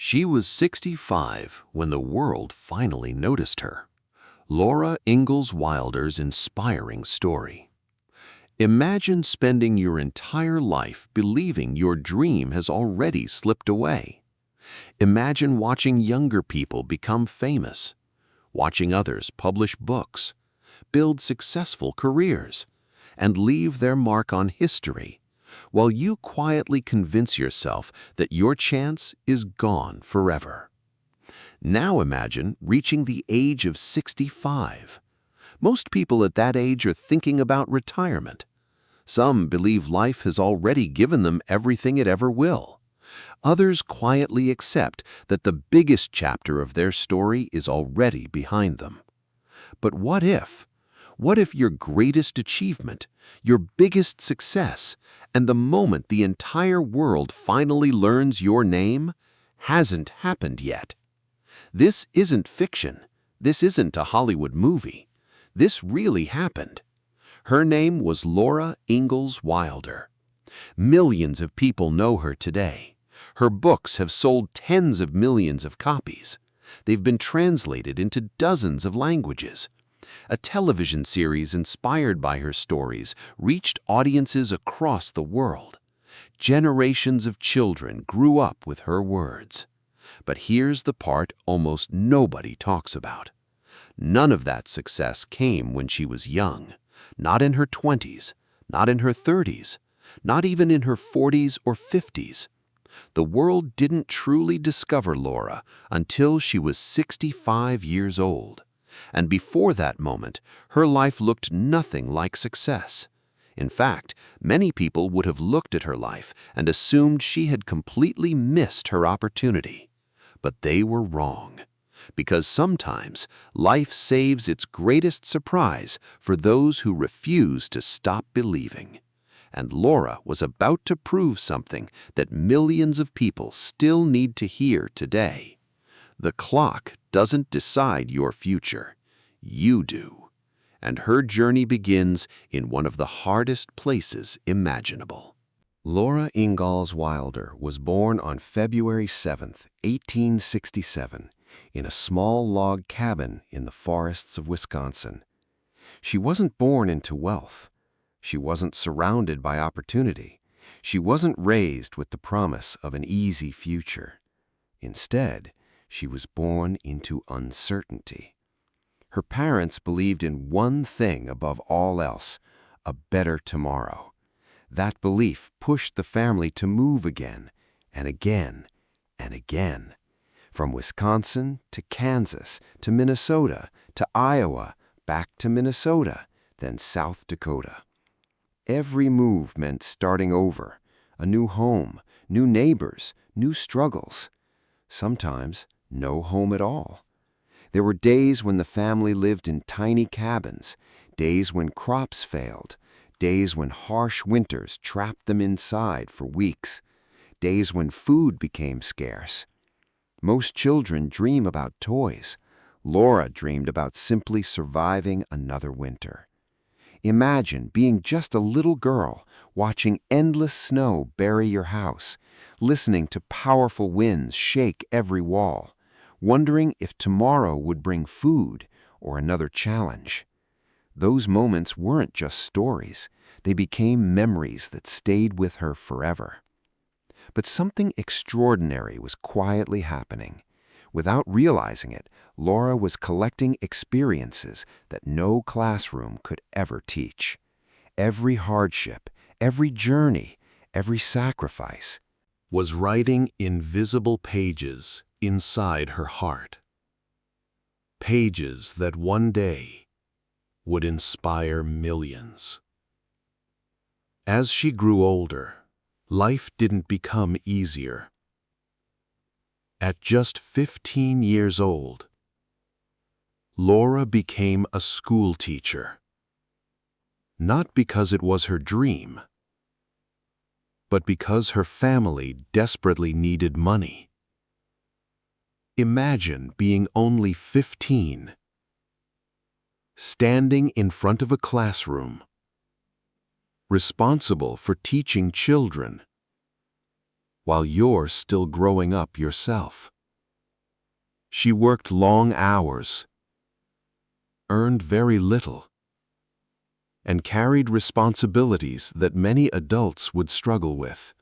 She was 65 when the world finally noticed her. Laura Ingalls Wilder's inspiring story. Imagine spending your entire life believing your dream has already slipped away. Imagine watching younger people become famous, watching others publish books, build successful careers, and leave their mark on history, while you quietly convince yourself that your chance is gone forever. Now imagine reaching the age of 65. Most people at that age are thinking about retirement. Some believe life has already given them everything it ever will. Others quietly accept that the biggest chapter of their story is already behind them. But what if? What if your greatest achievement, your biggest success, and the moment the entire world finally learns your name hasn't happened yet? This isn't fiction. This isn't a Hollywood movie. This really happened. Her name was Laura Ingalls Wilder. Millions of people know her today. Her books have sold tens of millions of copies. They've been translated into dozens of languages. A television series inspired by her stories reached audiences across the world. Generations of children grew up with her words. But here's the part almost nobody talks about. None of that success came when she was young. Not in her 20s, not in her 30s, not even in her 40s or 50s. The world didn't truly discover Laura until she was 65 years old. And before that moment, her life looked nothing like success. In fact, many people would have looked at her life and assumed she had completely missed her opportunity. But they were wrong. Because sometimes life saves its greatest surprise for those who refuse to stop believing. And Laura was about to prove something that millions of people still need to hear today. The clock doesn't decide your future. You do. And her journey begins in one of the hardest places imaginable. Laura Ingalls Wilder was born on February 7, 1867, in a small log cabin in the forests of Wisconsin. She wasn't born into wealth. She wasn't surrounded by opportunity. She wasn't raised with the promise of an easy future. Instead, she was born into uncertainty. Her parents believed in one thing above all else: a better tomorrow. That belief pushed the family to move again and again and again. From Wisconsin to Kansas to Minnesota to Iowa, back to Minnesota, then South Dakota. Every move meant starting over, a new home, new neighbors, new struggles. Sometimes no home at all. There were days when the family lived in tiny cabins, days when crops failed, days when harsh winters trapped them inside for weeks, days when food became scarce. Most children dream about toys. Laura dreamed about simply surviving another winter. Imagine being just a little girl, watching endless snow bury your house, listening to powerful winds shake every wall, wondering if tomorrow would bring food or another challenge. Those moments weren't just stories. They became memories that stayed with her forever. But something extraordinary was quietly happening. Without realizing it, Laura was collecting experiences that no classroom could ever teach. Every hardship, every journey, every sacrifice was writing invisible pages inside her heart. Pages that one day would inspire millions. As she grew older, life didn't become easier. At just 15 years old, Laura became a school teacher. Not because it was her dream, but because her family desperately needed money. Imagine being only 15, standing in front of a classroom, responsible for teaching children, while you're still growing up yourself. She worked long hours, earned very little, and carried responsibilities that many adults would struggle with.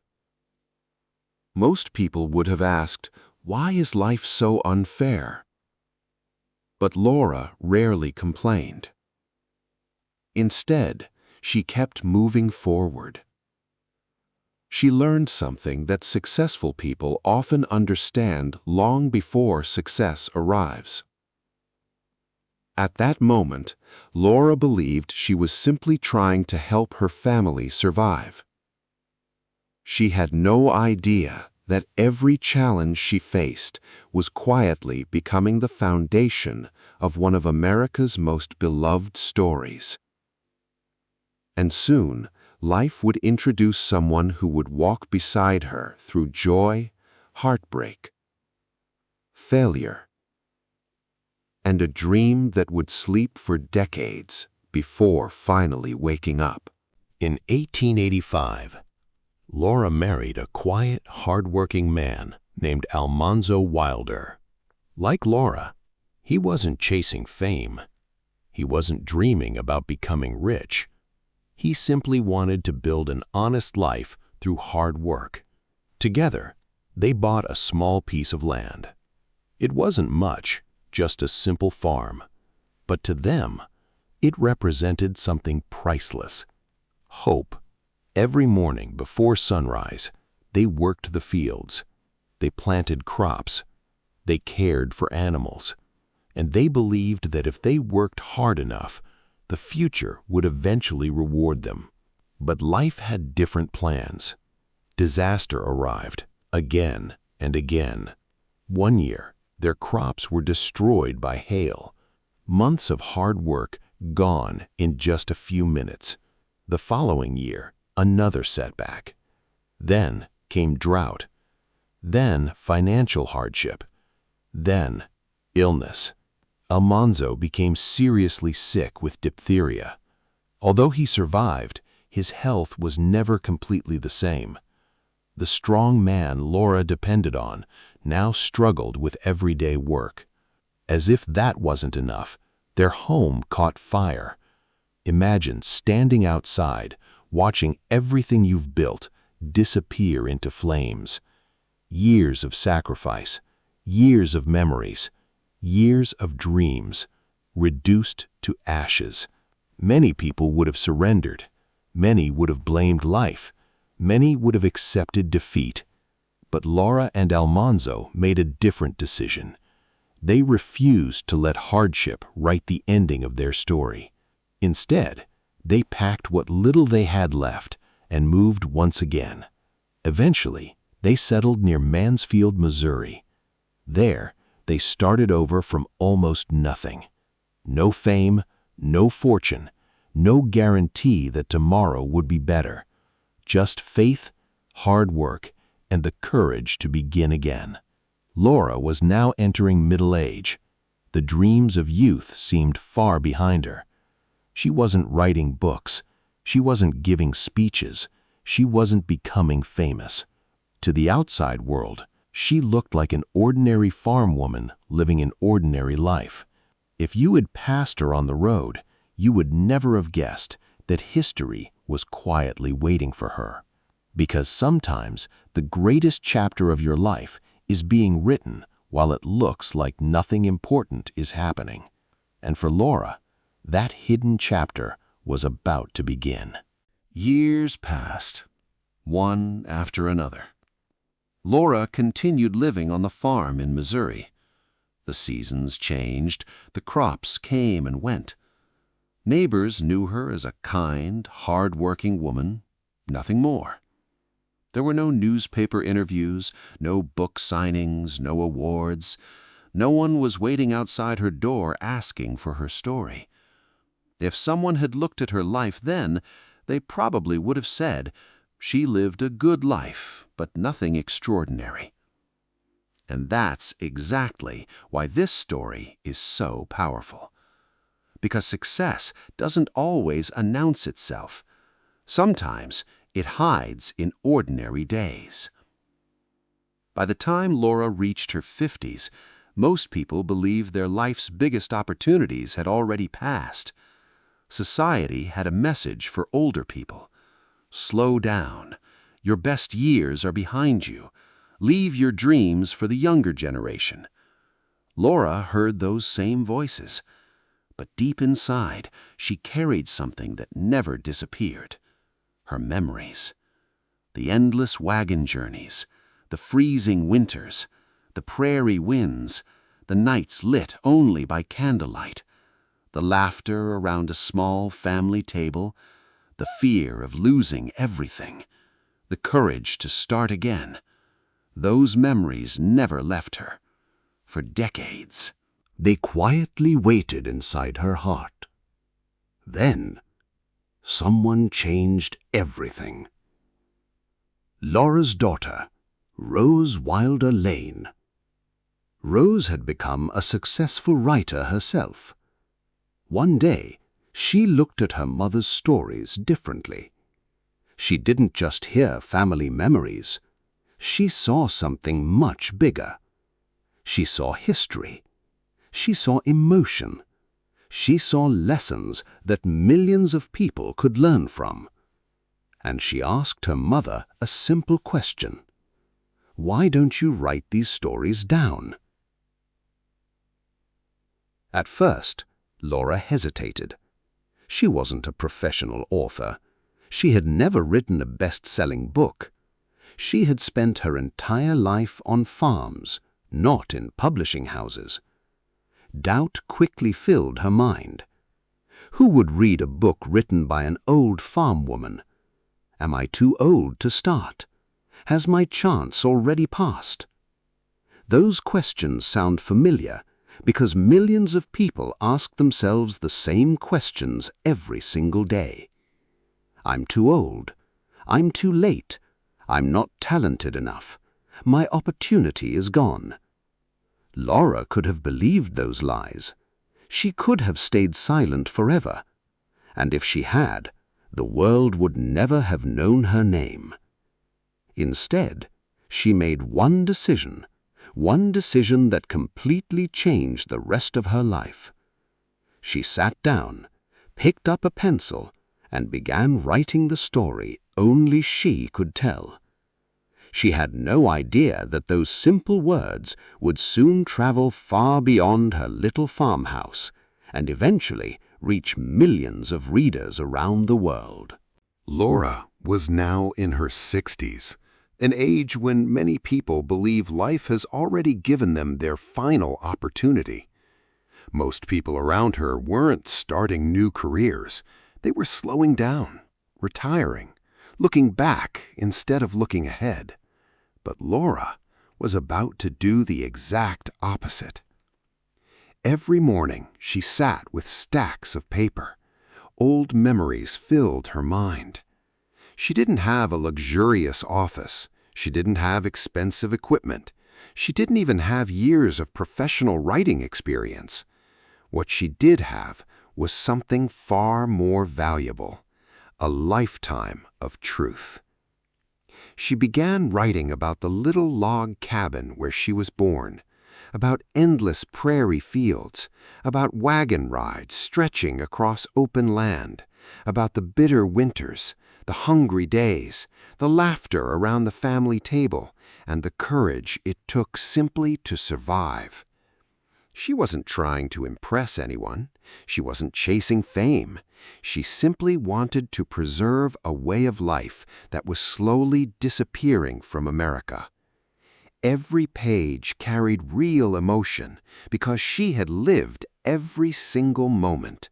Most people would have asked, "Why is life so unfair?" But Laura rarely complained. Instead, she kept moving forward. She learned something that successful people often understand long before success arrives. At that moment, Laura believed she was simply trying to help her family survive. She had no idea that every challenge she faced was quietly becoming the foundation of one of America's most beloved stories. And soon, life would introduce someone who would walk beside her through joy, heartbreak, failure, and a dream that would sleep for decades before finally waking up. In 1885, Laura married a quiet, hard-working man named Ingalls Wilder. Like Laura, he wasn't chasing fame. He wasn't dreaming about becoming rich. He simply wanted to build an honest life through hard work. Together, they bought a small piece of land. It wasn't much, just a simple farm. But to them, it represented something priceless: hope. Every morning before sunrise, they worked the fields. They planted crops. They cared for animals. And they believed that if they worked hard enough, the future would eventually reward them. But life had different plans. Disaster arrived, again and again. One year, their crops were destroyed by hail. Months of hard work gone in just a few minutes. The following year, another setback. Then came drought. Then financial hardship. Then illness. Almanzo became seriously sick with diphtheria. Although he survived, his health was never completely the same. The strong man Laura depended on now struggled with everyday work. As if that wasn't enough, their home caught fire. Imagine standing outside, watching everything you've built disappear into flames. Years of sacrifice, years of memories, years of dreams, reduced to ashes. Many people would have surrendered. Many would have blamed life. Many would have accepted defeat. But Laura and Almanzo made a different decision. They refused to let hardship write the ending of their story. Instead, they packed what little they had left and moved once again. Eventually, they settled near Mansfield, Missouri. There, they started over from almost nothing. No fame, no fortune, no guarantee that tomorrow would be better. Just faith, hard work, and the courage to begin again. Laura was now entering middle age. The dreams of youth seemed far behind her. She wasn't writing books. She wasn't giving speeches. She wasn't becoming famous. To the outside world, she looked like an ordinary farm woman living an ordinary life. If you had passed her on the road, you would never have guessed that history was quietly waiting for her. Because sometimes the greatest chapter of your life is being written while it looks like nothing important is happening. And for Laura, that hidden chapter was about to begin. Years passed, one after another. Laura continued living on the farm in Missouri. The seasons changed, the crops came and went. Neighbors knew her as a kind, hard-working woman, nothing more. There were no newspaper interviews, no book signings, no awards. No one was waiting outside her door asking for her story. If someone had looked at her life then, they probably would have said, she lived a good life, but nothing extraordinary. And that's exactly why this story is so powerful. Because success doesn't always announce itself. Sometimes it hides in ordinary days. By the time Laura reached her 50s, Most people believed their life's biggest opportunities had already passed. Society had a message for older people. Slow down. Your best years are behind you. Leave your dreams for the younger generation. Laura heard those same voices. But deep inside, she carried something that never disappeared. Her memories. The endless wagon journeys, the freezing winters, the prairie winds, the nights lit only by candlelight, the laughter around a small family table, the fear of losing everything, the courage to start again. Those memories never left her. For decades. They quietly waited inside her heart. Then, someone changed everything. Laura's daughter, Rose Wilder Lane. Rose had become a successful writer herself. One day, she looked at her mother's stories differently. She didn't just hear family memories. She saw something much bigger. She saw history. She saw emotion. She saw lessons that millions of people could learn from. And she asked her mother a simple question. Why don't you write these stories down? At first, Laura hesitated. She wasn't a professional author. She had never written a best-selling book. She had spent her entire life on farms, not in publishing houses. Doubt quickly filled her mind. Who would read a book written by an old farm woman? Am I too old to start? Has my chance already passed? Those questions sound familiar because millions of people ask themselves the same questions every single day. I'm too old. I'm too late. I'm not talented enough. My opportunity is gone. Laura could have believed those lies. She could have stayed silent forever. And if she had, the world would never have known her name. Instead, she made one decision that completely changed the rest of her life. She sat down, picked up a pencil, and began writing the story only she could tell. She had no idea that those simple words would soon travel far beyond her little farmhouse and eventually reach millions of readers around the world. Laura was now in her 60s, an age when many people believe life has already given them their final opportunity. Most people around her weren't starting new careers. They were slowing down, retiring, looking back instead of looking ahead. But Laura was about to do the exact opposite. Every morning she sat with stacks of paper. Old memories filled her mind. She didn't have a luxurious office. She didn't have expensive equipment. She didn't even have years of professional writing experience. What she did have was something far more valuable, a lifetime of truth. She began writing about the little log cabin where she was born, about endless prairie fields, about wagon rides stretching across open land, about the bitter winters, the hungry days, the laughter around the family table, and the courage it took simply to survive. She wasn't trying to impress anyone. She wasn't chasing fame. She simply wanted to preserve a way of life that was slowly disappearing from America. Every page carried real emotion because she had lived every single moment.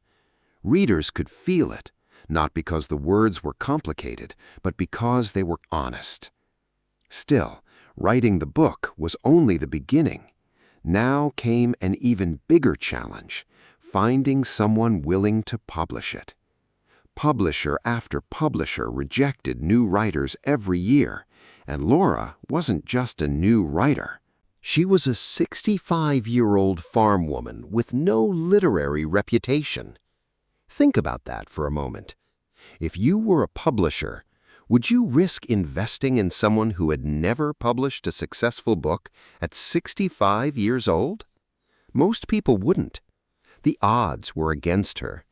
Readers could feel it, not because the words were complicated, but because they were honest. Still, writing the book was only the beginning. Now came an even bigger challenge, finding someone willing to publish it. Publisher after publisher rejected new writers every year, and Laura wasn't just a new writer. She was a 65-year-old farm woman with no literary reputation. Think about that for a moment. If you were a publisher, would you risk investing in someone who had never published a successful book at 65 years old? Most people wouldn't. The odds were against her.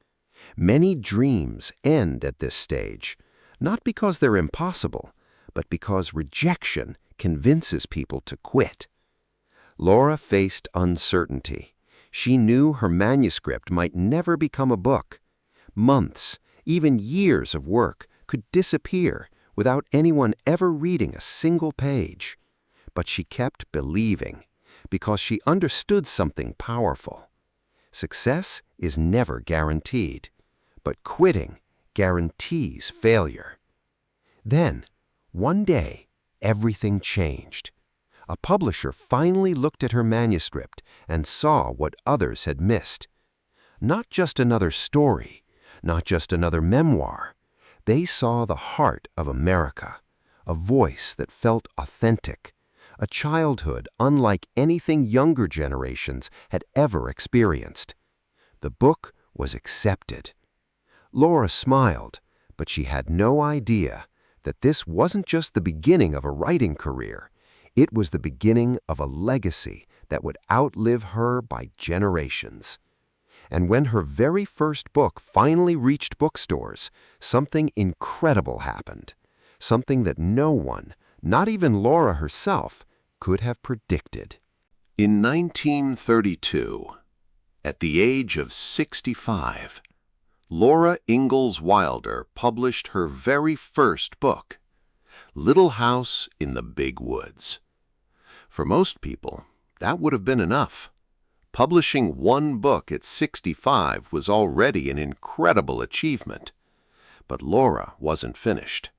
Many dreams end at this stage, not because they're impossible, but because rejection convinces people to quit. Laura faced uncertainty. She knew her manuscript might never become a book. Months, even years of work could disappear without anyone ever reading a single page. But she kept believing, because she understood something powerful. Success is never guaranteed, but quitting guarantees failure. Then, one day, everything changed. A publisher finally looked at her manuscript and saw what others had missed. Not just another story, not just another memoir. They saw the heart of America, a voice that felt authentic, a childhood unlike anything younger generations had ever experienced. The book was accepted. Laura smiled, but she had no idea that this wasn't just the beginning of a writing career. It was the beginning of a legacy that would outlive her by generations. And when her very first book finally reached bookstores, something incredible happened. Something that no one, not even Laura herself, could have predicted. In 1932, at the age of 65, Laura Ingalls Wilder published her very first book, Little House in the Big Woods. For most people, that would have been enough. Publishing one book at 65 was already an incredible achievement. But Laura wasn't finished.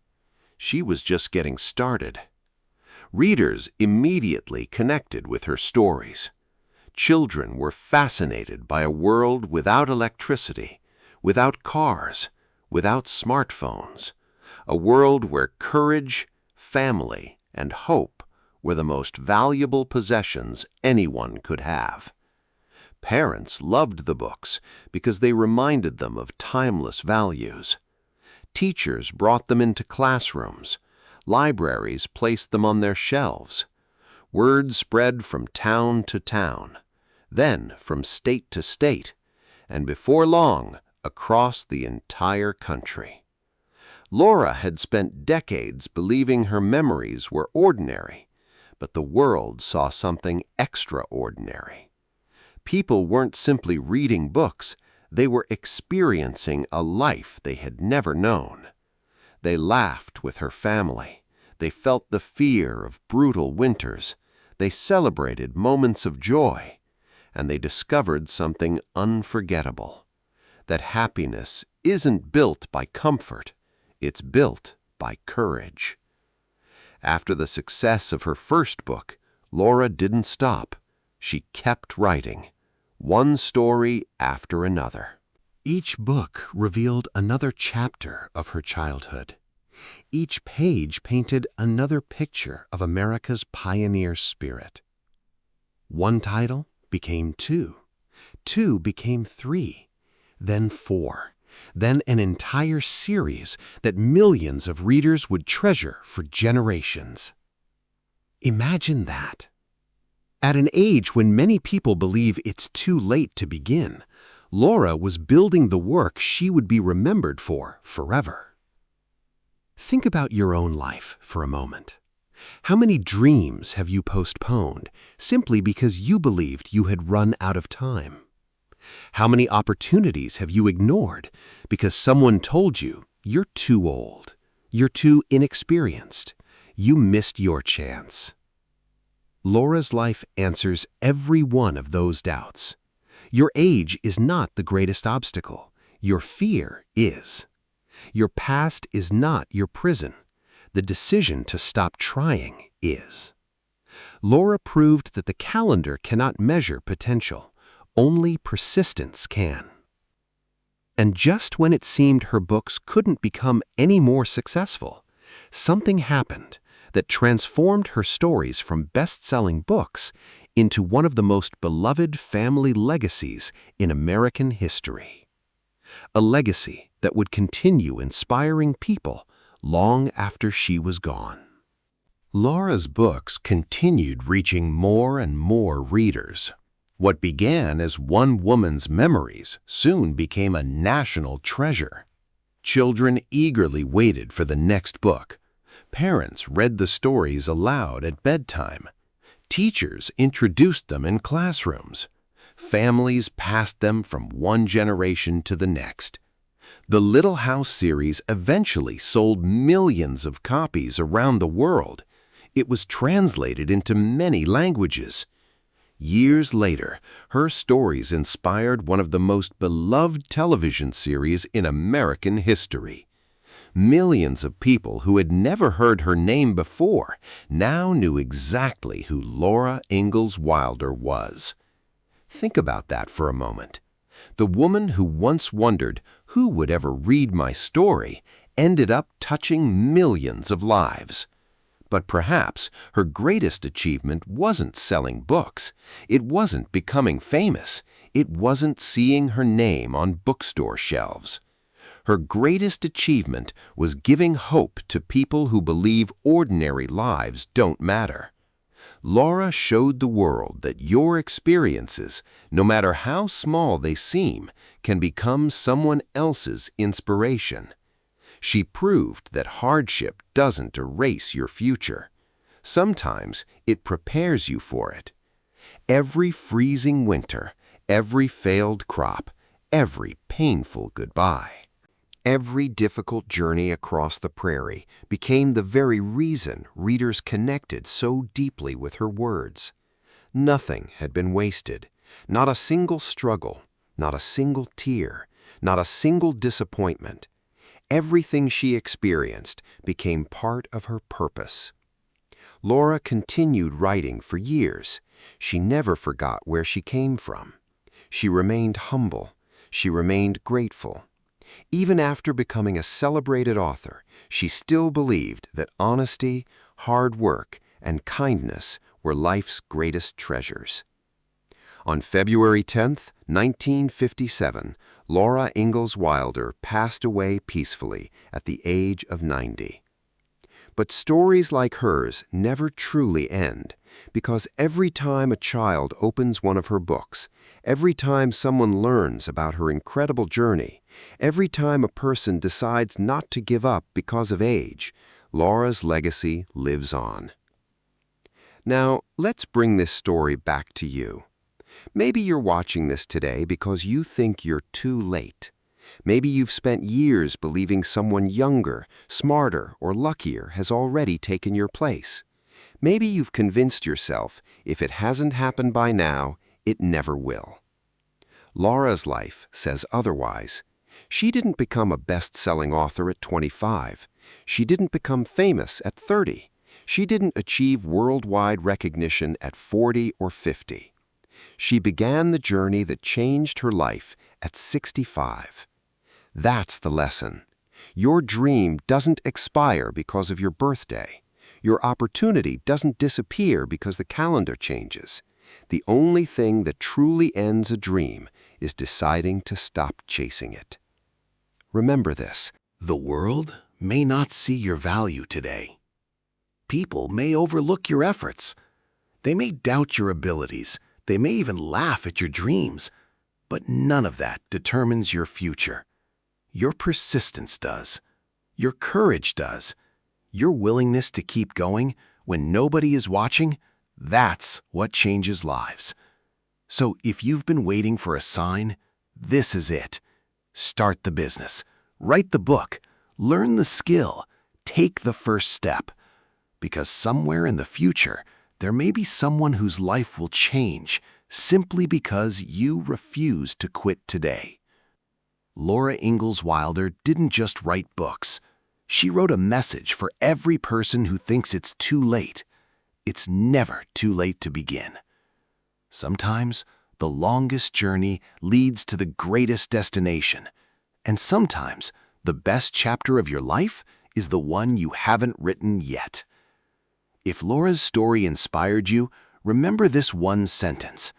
She was just getting started. Readers immediately connected with her stories. Children were fascinated by a world without electricity, without cars, without smartphones. A world where courage, family, and hope were the most valuable possessions anyone could have. Parents loved the books because they reminded them of timeless values. Teachers brought them into classrooms. Libraries placed them on their shelves. Word spread from town to town, then from state to state, and before long, across the entire country. Laura had spent decades believing her memories were ordinary, but the world saw something extraordinary. People weren't simply reading books, they were experiencing a life they had never known. They laughed with her family. They felt the fear of brutal winters. They celebrated moments of joy. And they discovered something unforgettable. That happiness isn't built by comfort. It's built by courage. After the success of her first book, Laura didn't stop. She kept writing, one story after another. Each book revealed another chapter of her childhood. Each page painted another picture of America's pioneer spirit. One title became two. Two became three. Then four. Then an entire series that millions of readers would treasure for generations. Imagine that. At an age when many people believe it's too late to begin, Laura was building the work she would be remembered for forever. Think about your own life for a moment. How many dreams have you postponed simply because you believed you had run out of time? How many opportunities have you ignored because someone told you you're too old, you're too inexperienced, you missed your chance? Laura's life answers every one of those doubts. Your age is not the greatest obstacle. Your fear is. Your past is not your prison. The decision to stop trying is. Laura proved that the calendar cannot measure potential. Only persistence can. And just when it seemed her books couldn't become any more successful, something happened that transformed her stories from best-selling books into one of the most beloved family legacies in American history. A legacy that would continue inspiring people long after she was gone. Laura's books continued reaching more and more readers. What began as one woman's memories soon became a national treasure. Children eagerly waited for the next book. Parents read the stories aloud at bedtime. Teachers introduced them in classrooms. Families passed them from one generation to the next. The Little House series eventually sold millions of copies around the world. It was translated into many languages. Years later, her stories inspired one of the most beloved television series in American history. Millions of people who had never heard her name before now knew exactly who Laura Ingalls Wilder was. Think about that for a moment. The woman who once wondered who would ever read my story ended up touching millions of lives. But perhaps her greatest achievement wasn't selling books. It wasn't becoming famous. It wasn't seeing her name on bookstore shelves. Her greatest achievement was giving hope to people who believe ordinary lives don't matter. Laura showed the world that your experiences, no matter how small they seem, can become someone else's inspiration. She proved that hardship doesn't erase your future. Sometimes it prepares you for it. Every freezing winter, every failed crop, every painful goodbye. Every difficult journey across the prairie became the very reason readers connected so deeply with her words. Nothing had been wasted, not a single struggle, not a single tear, not a single disappointment. Everything she experienced became part of her purpose. Laura continued writing for years. She never forgot where she came from. She remained humble. She remained grateful. Even after becoming a celebrated author, she still believed that honesty, hard work, and kindness were life's greatest treasures. On February 10, 1957, Laura Ingalls Wilder passed away peacefully at the age of 90. But stories like hers never truly end, because every time a child opens one of her books, every time someone learns about her incredible journey, every time a person decides not to give up because of age, Laura's legacy lives on. Now, let's bring this story back to you. Maybe you're watching this today because you think you're too late. Maybe you've spent years believing someone younger, smarter, or luckier has already taken your place. Maybe you've convinced yourself if it hasn't happened by now, it never will. Laura's life says otherwise. She didn't become a best-selling author at 25. She didn't become famous at 30. She didn't achieve worldwide recognition at 40 or 50. She began the journey that changed her life at 65. That's the lesson. Your dream doesn't expire because of your birthday. Your opportunity doesn't disappear because the calendar changes. The only thing that truly ends a dream is deciding to stop chasing it. Remember this. The world may not see your value today. People may overlook your efforts. They may doubt your abilities. They may even laugh at your dreams. But none of that determines your future. Your persistence does. Your courage does. Your willingness to keep going when nobody is watching, that's what changes lives. So if you've been waiting for a sign, this is it. Start the business. Write the book. Learn the skill. Take the first step. Because somewhere in the future, there may be someone whose life will change simply because you refuse to quit today. Laura Ingalls Wilder didn't just write books. She wrote a message for every person who thinks it's too late. It's never too late to begin. Sometimes the longest journey leads to the greatest destination. And sometimes the best chapter of your life is the one you haven't written yet. If Laura's story inspired you, remember this one sentence.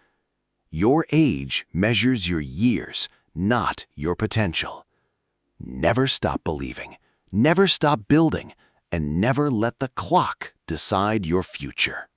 Your age measures your years, not your potential. Never stop believing, never stop building, and never let the clock decide your future.